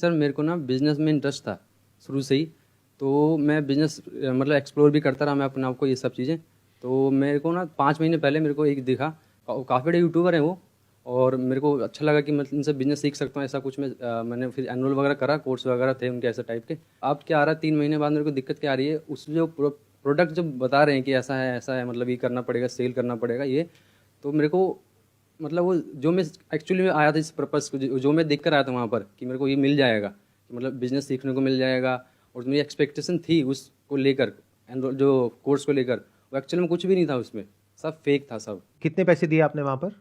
Sir मेरे को ना बिज़नेस में इंटरेस्ट था शुरू से ही। तो मैं बिज़नेस मतलब एक्सप्लोर भी करता रहा मैं अपने आप को ये सब चीज़ें। तो मेरे को ना 5 महीने पहले मेरे को एक दिखा, काफ़ी बड़े यूट्यूबर हैं वो। और मेरे को अच्छा लगा कि मैं इनसे बिज़नेस सीख सकता हूँ ऐसा कुछ। मैंने फिर एनुअल वगैरह करा, कोर्स वगैरह थे उनके ऐसे टाइप के। अब क्या आ रहा है 3 महीने बाद मेरे को दिक्कत क्या आ रही है, उस जो प्रोडक्ट जो बता रहे हैं कि ऐसा है मतलब ये करना पड़ेगा, सेल करना पड़ेगा ये। तो मेरे को मतलब वो जो मैं एक्चुअली में आया था इस पर्पज़ को, जो मैं देख कर आया था वहाँ पर कि मेरे को ये मिल जाएगा, कि मतलब बिज़नेस सीखने को मिल जाएगा। और मेरी एक्सपेक्टेशन थी उसको लेकर, जो कोर्स को लेकर, वो एक्चुअली में कुछ भी नहीं था उसमें, सब फेक था सब। कितने पैसे दिए आपने वहां पर?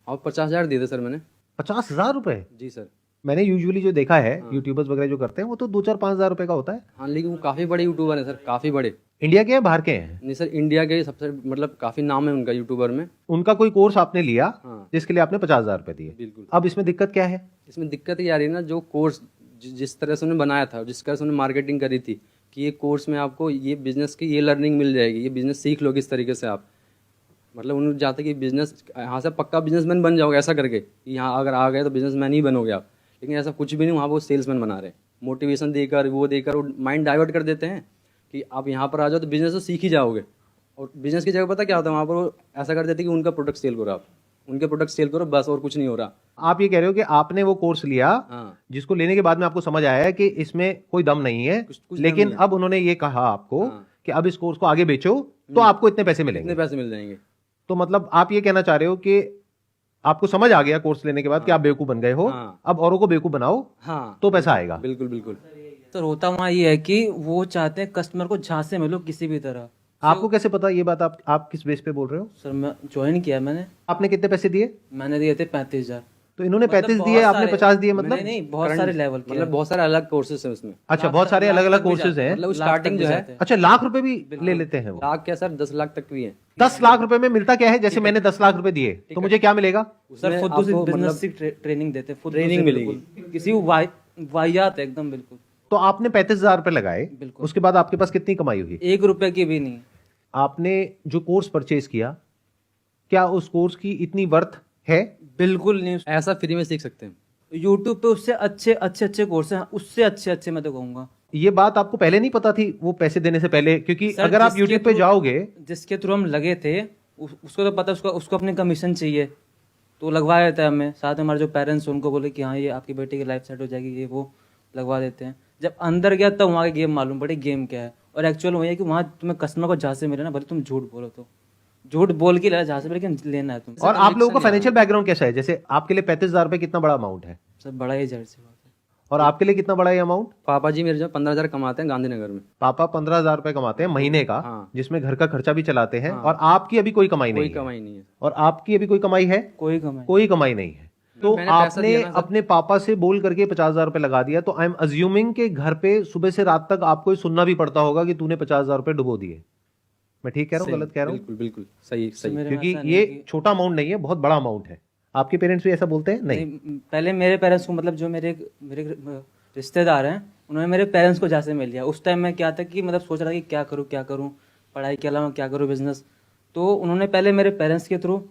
और 50,000 दिए थे सर मैंने। 50,000 रुपए? जी सर। मैंने यूजुअली जो देखा है हाँ यूट्यूबर्स वगैरह जो करते हैं वो तो 2-4-5 हज़ार रुपए का होता है। हाँ, लेकिन वो काफ़ी बड़े यूट्यूबर हैं सर, काफ़ी बड़े। इंडिया के हैं बाहर के हैं? नहीं सर, इंडिया के सबसे मतलब काफ़ी नाम है उनका यूट्यूबर में। उनका कोई कोर्स आपने लिया हाँ जिसके लिए आपने 50,000 रुपए दिए? बिल्कुल। अब इसमें दिक्कत क्या है? इसमें दिक्कत ये आ रही है ना, जो कोर्स जिस तरह से उन्होंने बनाया था, जिस तरह से उन्होंने मार्केटिंग करी थी कि ये कोर्स में आपको ये बिज़नेस की ये लर्निंग मिल जाएगी, ये बिज़नेस सीख लो किस तरीके से आप, मतलब उन्होंने चाहते कि बिज़नेस यहाँ से पक्का बिजनेसमैन बन जाओगे ऐसा करके कि यहाँ अगर आ गए तो बिजनेसमैन ही बनोगे आप। लेकिन ऐसा कुछ भी नहीं, वहाँ वो सेल्समैन बना रहे हैं। मोटिवेशन देकर वो माइंड डाइवर्ट कर देते हैं कि आप यहाँ पर आ जाओ तो बिज़नेस तो सीख ही जाओगे। और बिज़नेस की जगह पता क्या होता है वहाँ पर, वो ऐसा कर देते हैं कि उनका प्रोडक्ट सेल करो आप, उनके प्रोडक्ट सेल करो बस, और कुछ नहीं हो रहा। आप ये कह रहे हो कि आपने वो कोर्स लिया हाँ, जिसको लेने के बाद में आपको समझ आया है कि इसमें कोई दम नहीं है, कुछ लेकिन दम नहीं अब उन्होंने ये कहा आपको हाँ। कि अब इस कोर्स को आगे बेचो तो आपको इतने पैसे कितने मिलेंगे। पैसे मिल जाएंगे। तो मतलब आप ये कहना चाह रहे हो कि आपको समझ आ गया कोर्स लेने के बाद कि आप बेवकूफ बन गए हो, हाँ अब औरों को बेवकूफ बनाओ हाँ, तो पैसा आएगा। बिल्कुल बिल्कुल। तो होता वहाँ ये है कि वो चाहते हैं कस्टमर को झांसे में लो किसी भी तरह। आपको कैसे पता ये बात? आप किस बेस पे बोल रहे हो? सर मैं ज्वाइन किया मैंने आपने कितने पैसे दिए? मैंने दिए थे 35,000। तो इन्होंने मतलब 35 बहुत दिए, आपने सारे- 50 दिए, मतलब? नहीं नहीं, बहुत सारे लेवल के मतलब बहुत सारे अलग कोर्सेज हैं उसमें। अच्छा, बहुत सारे अलग अलग कोर्सेज हैं। मतलब लाख स्टार्टिंग तक जो भी है जाते हैं। अच्छा, लाख रुपए भी ले लेते हैं वो? लाख क्या सर, 10 लाख तक भी है। 10 लाख रुपए में मिलता क्या है? जैसे मैंने 10 लाख रुपए दिए तो मुझे क्या मिलेगा? सर उसमें खुद आपको बिजनेस की ट्रेनिंग देते हैं, खुद ट्रेनिंग से मिलेगी। बिल्कुल। किसी को वाहियात है एकदम बिल्कुल। तो आपने 35,000 रुपए लगाए, बिल्कुल। उसके बाद आपके पास कितनी कमाई हुई? 1 रुपए की भी नहीं। आपने जो कोर्स परचेज किया, क्या उस कोर्स की इतनी वर्थ है? बिल्कुल नहीं। ऐसा फ्री में सीख सकते हैं। यूट्यूब पे उससे अच्छे कोर्स हैं, उससे अच्छे मैं तो कहूंगा। ये बात आपको पहले नहीं पता थी वो पैसे देने से पहले? क्योंकि सर, अगर आप जिसके यूट्यूब पे थ्रू- जाओगे, जिसके थ्रू हम लगे थे उसको तो पता, उसको अपनी कमीशन चाहिए तो लगवा देता है हमें। साथ में हमारे जो पेरेंट्स उनको बोले कि हाँ ये आपकी बेटी की लाइफ सेट हो जाएगी, ये वो लगवा देते हैं। जब अंदर गया तब वहाँ की गेम मालूम पड़ी गेम क्या है। और एक्चुअल वही है कि वहाँ तुम्हें कस्टमर को जहाँ से मिले ना, भले तुम झूठ बोलो तो झूठ बोल के जहाँ से मिले, लेकिन लेना है तुम। और आप लोगों का फाइनेंशियल बैकग्राउंड कैसा है? जैसे आपके लिए 35,000 रुपए कितना बड़ा अमाउंट है, सर बड़ा ही जहर से बात है। और आपके लिए कितना बड़ा ये अमाउंट? पापा जी मेरे जो 15,000 कमाते हैं गांधीनगर में। पापा 15,000 रुपए कमाते हैं महीने का, हाँ। जिसमें घर का खर्चा भी चलाते हैं, हाँ। और आपकी अभी कोई कमाई कोई नहीं है। कमाई नहीं है। और आपकी अभी कोई कमाई है? कोई कमाई। कोई कमाई नहीं है। तो मैंने पैसा आपने दिया ना सर। अपने पापा से बोल करके 50,000 रुपए लगा दिया, तो आई एम अज्यूमिंग के घर पे सुबह से रात तक आपको ये सुनना भी पड़ता होगा कि तूने 50,000 रुपए डुबो दिए। मैं ठीक कह रहा हूँ, सही, गलत कह रहा हूँ? बिल्कुल बिल्कुल सही सही। मेरे में क्योंकि ऐसा नहीं ये है कि- छोटा अमाउंट नहीं है, बहुत बड़ा अमाउंट है। आपके पेरेंट्स भी ऐसा बोलते हैं? नहीं। पहले मेरे पेरेंट्स को, मतलब जो मेरे रिश्तेदार हैं, उन्होंने मेरे पेरेंट्स को जैसे मिल लिया। उस टाइम में क्या था कि मतलब सोच रहा था कि क्या करूँ पढ़ाई के अलावा, क्या करूँ बिजनेस। तो उन्होंने पहले मेरे पेरेंट्स के थ्रू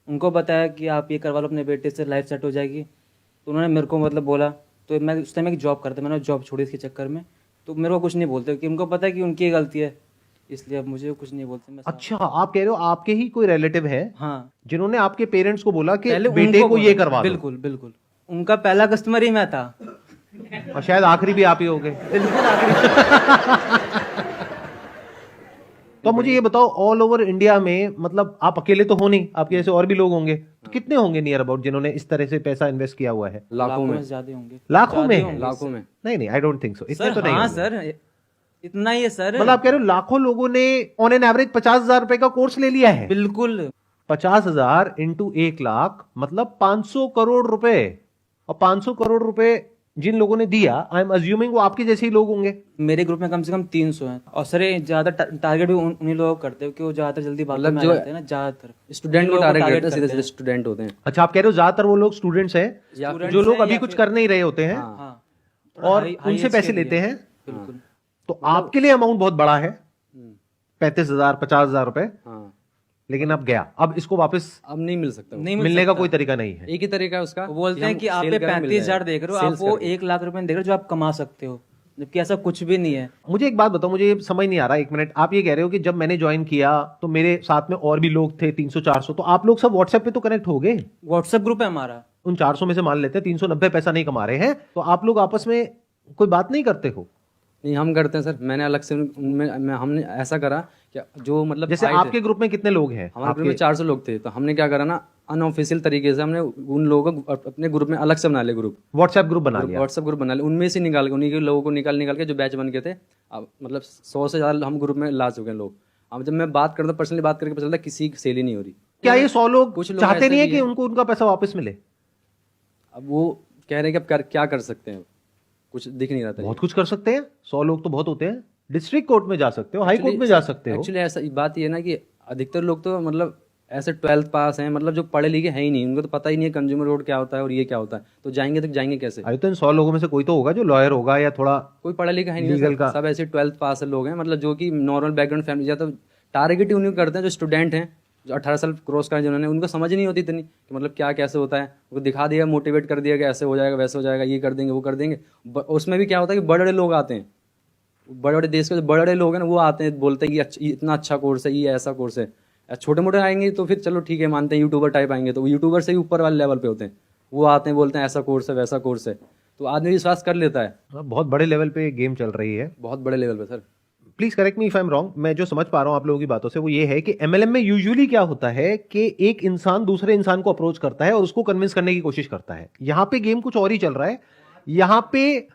उनको बताया कि आप ये करवा लो अपने बेटे से, लाइफ सेट हो जाएगी। तो उन्होंने मेरे को मतलब बोला, तो मैं उस टाइम एक जॉब करता, मैंने जॉब छोड़ी इसके चक्कर में। तो मेरे को कुछ नहीं बोलते कि उनको पता है कि उनकी गलती है, इसलिए अब मुझे कुछ नहीं बोलते। मैं अच्छा, आप कह रहे हो आपके ही कोई रिलेटिव हैं हाँ, जिन्होंने आपके पेरेंट्स को बोला कि पहले बेटे उनको को ये बोला। करवा दो, बिल्कुल बिल्कुल, उनका पहला कस्टमर ही मैं था। और शायद आखिरी भी आप ही होगे। बिल्कुल आखिरी। तो मुझे ये बताओ, ऑल ओवर इंडिया में, मतलब आप अकेले तो हो नहीं, आपके जैसे और भी लोग होंगे, तो कितने होंगे नियर अबाउट जिन्होंने इस तरह से पैसा इन्वेस्ट किया हुआ है? लाखों में। ज्यादा होंगे। लाखों में? लाखों में। नहीं नहीं, आई डोंट थिंक सो, इतने सर तो नहीं हाँ होंगे। सर, इतना ही है सर। मतलब आप कह रहे हो लाखों लोगों ने ऑन एन एवरेज 50,000 रुपए का कोर्स ले लिया है? बिल्कुल। 50,000 इंटू 1 लाख मतलब 500 करोड़ रुपए। और 500 करोड़ रुपए जिन लोगों ने दिया, आई एम अज्यूमिंग वो आपके जैसे ही लोग होंगे। मेरे ग्रुप में कम से कम 300 हैं। और सर ये ज्यादा टारगेट भी उन्हीं लोगों को करते हैं क्योंकि वो ज्यादातर जल्दी बातों मतलब में आ जो जाते हैं ना, ज्यादातर स्टूडेंट को उन्हीं लोगों टारगेट करते हैं, करते सीधे सीधे स्टूडेंट होते हैं। अच्छा, आप कह रहे हो ज्यादातर वो लोग स्टूडेंट्स हैं या Students जो लोग हैं अभी या कुछ फिर- कर नहीं रहे होते हैं, हाँ हाँ, और हाई उनसे एज पैसे के लिए। लेते हैं। बिल्कुल। तो आपके लिए अमाउंट बहुत बड़ा है, 35,000 50,000 रुपए। हाँ लेकिन अब गया, अब इसको वापस अब नहीं मिल सकता वो। नहीं मिल मिलने का सकता। कोई तरीका नहीं है। एक ही तरीका है उसका, वो बोलते हैं हम कि आप sale पे करें, मिल 35,000 जाएगा। देख रहे हो, आप Sales वो करके। 1 लाख रुपए देख रहे हो जो आप कमा सकते हो, जबकि ऐसा कुछ भी नहीं है। मुझे एक बात बताओ, मुझे ये समझ नहीं आ रहा, एक मिनट। आप ये कह रहे हो कि जब मैंने ज्वाइन किया तो मेरे साथ में और भी लोग थे 300-400, तो आप लोग सब व्हाट्सएप पे तो कनेक्ट हो गए। व्हाट्सएप ग्रुप है हमारा। उन 400 में से मान लेते हैं 390 पैसा नहीं कमा रहे हैं, तो आप लोग आपस में कोई बात नहीं करते हो? नहीं, हम करते हैं सर। मैंने अलग से हमने ऐसा करा कि जो मतलब जैसे आए थे, आपके ग्रुप में कितने लोग हैं? हमारे ग्रुप में 400 लोग थे, तो हमने क्या करा ना, अनऑफिशियल तरीके से हमने उन लोगों को अपने ग्रुप में अलग से बना लिया, ग्रुप व्हाट्सएप ग्रुप बना लिया। व्हाट्सएप ग्रुप बना लिया, उनमें से निकाल के उन्हीं के लोगों को निकाल के जो बैच बन के थे, अब मतलब 100 से ज़्यादा हम ग्रुप में ला चुके हैं लोग। अब जब मैं बात करता हूँ, पर्सनली बात करके पता चलता है किसी की सेल ही नहीं हो रही। क्या ये 100 लोग कुछ लोग चाहते ऐसे नहीं है भी कि हैं। उनको उनका पैसा वापस मिले? अब वो कह रहे हैं कि अब क्या कर सकते हैं, कुछ दिख नहीं रहा था। बहुत कुछ कर सकते हैं, 100 लोग तो बहुत होते हैं। डिस्ट्रिक्ट कोर्ट में जा सकते हो, हाई कोर्ट में जा सकते हो। एक्चुअली ऐसा बात ये है ना कि अधिकतर लोग तो मतलब ऐसे 12th पास हैं, मतलब जो पढ़े लिखे हैं ही नहीं, उनको तो पता ही नहीं है कंज्यूमर कोड क्या होता है और ये क्या होता है, तो जाएंगे कैसे? अरे तो इन 100 लोगों में से कोई तो होगा जो लॉयर होगा या थोड़ा कोई पढ़ा लिखा है नहीं लीगल है, का। सब ऐसे 12th पास लोग हैं, मतलब जो कि नॉर्मल बैकग्राउंड फैमिली, या तो टारगेट ही उन्हीं को करते हैं जो स्टूडेंट हैं, जो 18 साल क्रॉस करें जिन्होंने, उनको समझ नहीं होती इतनी कि मतलब क्या कैसे होता है। वो दिखा दिया, मोटिवेट कर दिया कि ऐसे हो जाएगा, वैसे हो जाएगा, ये कर देंगे, वो कर देंगे। उसमें भी क्या होता है कि बड़े बड़े लोग आते हैं, बड़े बड़े देश के जो बड़े बड़े लोग हैं ना, वो आते हैं, बोलते हैं कि इतना अच्छा कोर्स है, ये ऐसा कोर्स है। छोटे मोटे आएंगे तो फिर चलो ठीक है, मानते हैं, यूट्यूबर टाइप आएंगे तो वो यूट्यूबर से ही ऊपर वाले लेवल पे होते हैं, वो आते हैं, बोलते हैं ऐसा कोर्स है, वैसा कोर्स है, तो आदमी विश्वास कर लेता है। बहुत बड़े लेवल पे गेम चल रही है। बहुत बड़े लेवल पे sir. Please correct me if I am wrong. मैं जो समझ पा रहा हूं आप लोगों की बातों से वो ये है कि एमएलएम में यूजुअली क्या होता है कि एक इंसान दूसरे इंसान को अप्रोच करता है और उसको कन्विंस करने की कोशिश करता है। यहां पे गेम कुछ और ही चल रहा है। यहां पे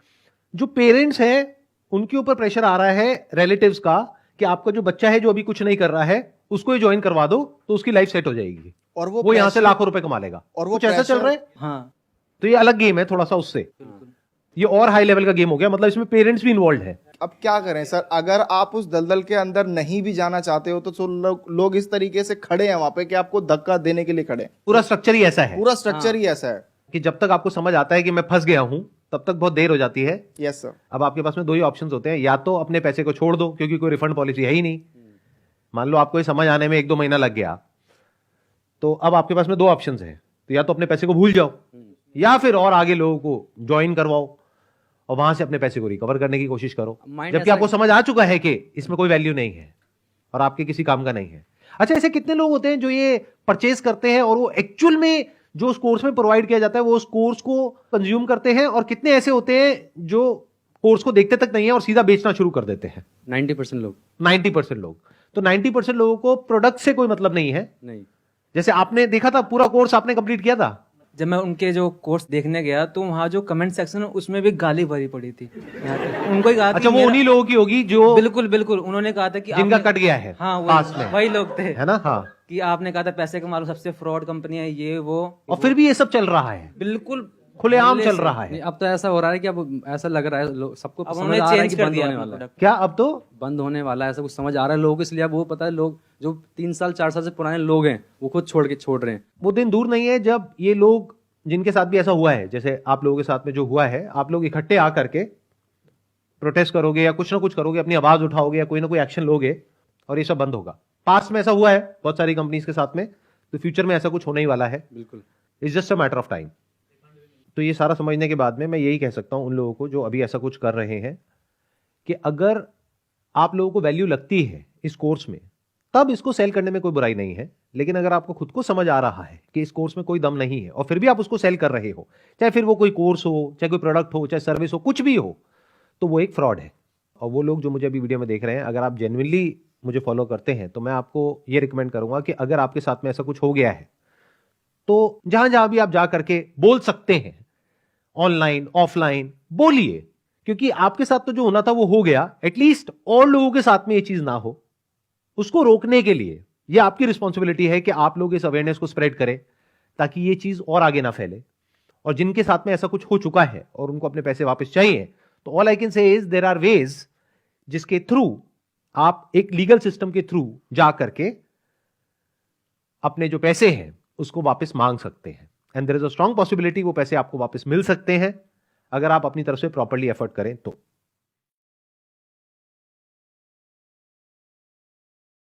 जो पेरेंट्स हैं उनके ऊपर प्रेशर आ रहा है रिलेटिव्स का कि आपका जो बच्चा है जो अभी कुछ नहीं कर रहा है उसको ही ज्वाइन करवा दो तो उसकी लाइफ सेट हो जाएगी और वो यहां से लाखों रुपए कमा लेगा। और वो कुछ ऐसा चल रहा है। हाँ, तो ये अलग गेम है थोड़ा सा उससे, ये और हाई लेवल का गेम हो गया, मतलब इसमें पेरेंट्स भी इन्वॉल्व है। अब क्या करें सर, अगर आप उस दलदल के अंदर नहीं भी जाना चाहते हो तो लोग इस तरीके से खड़े हैं वहां पे कि आपको धक्का देने के लिए खड़े हैं। पूरा स्ट्रक्चर ही ऐसा है पूरा स्ट्रक्चर ही ऐसा है। कि जब तक आपको समझ आता है कि मैं फंस गया हूं तब तक बहुत देर हो जाती है। Yes sir. अब आपके पास में दो ही ऑप्शंस होते हैं, या तो अपने पैसे को छोड़ दो क्योंकि कोई रिफंड पॉलिसी है ही नहीं। मान लो आपको ये समझ आने में 1-2 महीना लग गया, तो अब आपके पास में दो ऑप्शंस हैं, तो या तो अपने पैसे को भूल जाओ या फिर और आगे लोगों को ज्वाइन करवाओ और वहां से अपने पैसे को रिकवर करने की कोशिश करो, Mind जबकि ऐसा आपको समझ आ चुका है कि इसमें कोई वैल्यू नहीं है और आपके किसी काम का नहीं है। अच्छा, ऐसे कितने लोग होते हैं जो ये परचेज करते हैं और वो एक्चुअल में जो उस कोर्स में प्रोवाइड किया जाता है वो उस कोर्स को कंज्यूम करते हैं, और कितने ऐसे होते हैं जो कोर्स को देखते तक नहीं है और सीधा बेचना शुरू कर देते हैं? 90% लोग 90% लोग। तो 90% लोगों को प्रोडक्ट से कोई मतलब नहीं है। नहीं। जैसे आपने देखा था, पूरा कोर्स आपने कंप्लीट किया था, जब मैं उनके जो कोर्स देखने गया तो वहाँ जो कमेंट सेक्शन है उसमें भी गाली भरी पड़ी थी। उनको ही कहा कि अच्छा वो मेरा- उन्हीं लोगों की होगी जो बिल्कुल बिल्कुल, उन्होंने कहा था कि जिनका आपने- कट गया है हाँ पास में, वही लोग थे, है ना? हाँ। कि आपने कहा था पैसे कमा लो, सबसे फ्रॉड कंपनी है ये वो, और फिर भी ये सब चल रहा है, बिल्कुल खुलेआम पहले चल से। रहा है। नहीं, अब तो ऐसा हो रहा है कि अब ऐसा लग रहा है सबको अब समझ उन्होंने आ रहा है चेंज कि कर बंद दिया होने अपना वाला है, प्रोडक्ट। क्या अब तो बंद होने वाला है, ऐसा कुछ समझ आ रहा है लोगों को। इसलिए अब वो पता है, लोग जो 3 साल 4 साल से पुराने लोग हैं वो खुद छोड़ रहे हैं। वो दिन दूर नहीं है जब ये लोग, जिनके साथ भी ऐसा हुआ है, जैसे आप लोगों के साथ में जो हुआ है, आप लोग इकट्ठे आकर के प्रोटेस्ट करोगे या कुछ ना कुछ करोगे, अपनी आवाज उठाओगे या कोई ना कोई एक्शन लोगे और ये सब बंद होगा। पास्ट में ऐसा हुआ है बहुत सारी कंपनीज के साथ में, तो फ्यूचर में ऐसा कुछ होने ही वाला है। बिल्कुल। It's just a matter of time. तो ये सारा समझने के बाद में मैं यही कह सकता हूं उन लोगों को जो अभी ऐसा कुछ कर रहे हैं कि अगर आप लोगों को वैल्यू लगती है इस कोर्स में तब इसको सेल करने में कोई बुराई नहीं है। लेकिन अगर आपको खुद को समझ आ रहा है कि इस कोर्स में कोई दम नहीं है और फिर भी आप उसको सेल कर रहे हो, चाहे फिर वो कोई कोर्स हो, चाहे कोई प्रोडक्ट हो, चाहे सर्विस हो, कुछ भी हो, तो वो एक फ्रॉड है। और वो लोग जो मुझे अभी वीडियो में देख रहे हैं, अगर आप जेन्युइनली मुझे फॉलो करते हैं तो मैं आपको ये रिकमेंड करूंगा कि अगर आपके साथ में ऐसा कुछ हो गया है तो जहां जहां भी आप जा करके बोल सकते हैं, ऑनलाइन ऑफलाइन बोलिए, क्योंकि आपके साथ तो जो होना था वो हो गया। एटलीस्ट और लोगों के साथ में ये चीज ना हो, उसको रोकने के लिए ये आपकी रिस्पॉन्सिबिलिटी है कि आप लोग इस अवेयरनेस को स्प्रेड करें ताकि ये चीज और आगे ना फैले। और जिनके साथ में ऐसा कुछ हो चुका है और उनको अपने पैसे वापस चाहिए, तो all I can say is there are ways जिसके थ्रू आप एक लीगल सिस्टम के थ्रू जा करके अपने जो पैसे हैं उसको वापस मांग सकते हैं। And there is a strong possibility वो पैसे आपको वापस मिल सकते हैं अगर आप अपनी तरफ से प्रॉपर्ली एफर्ट करें तो।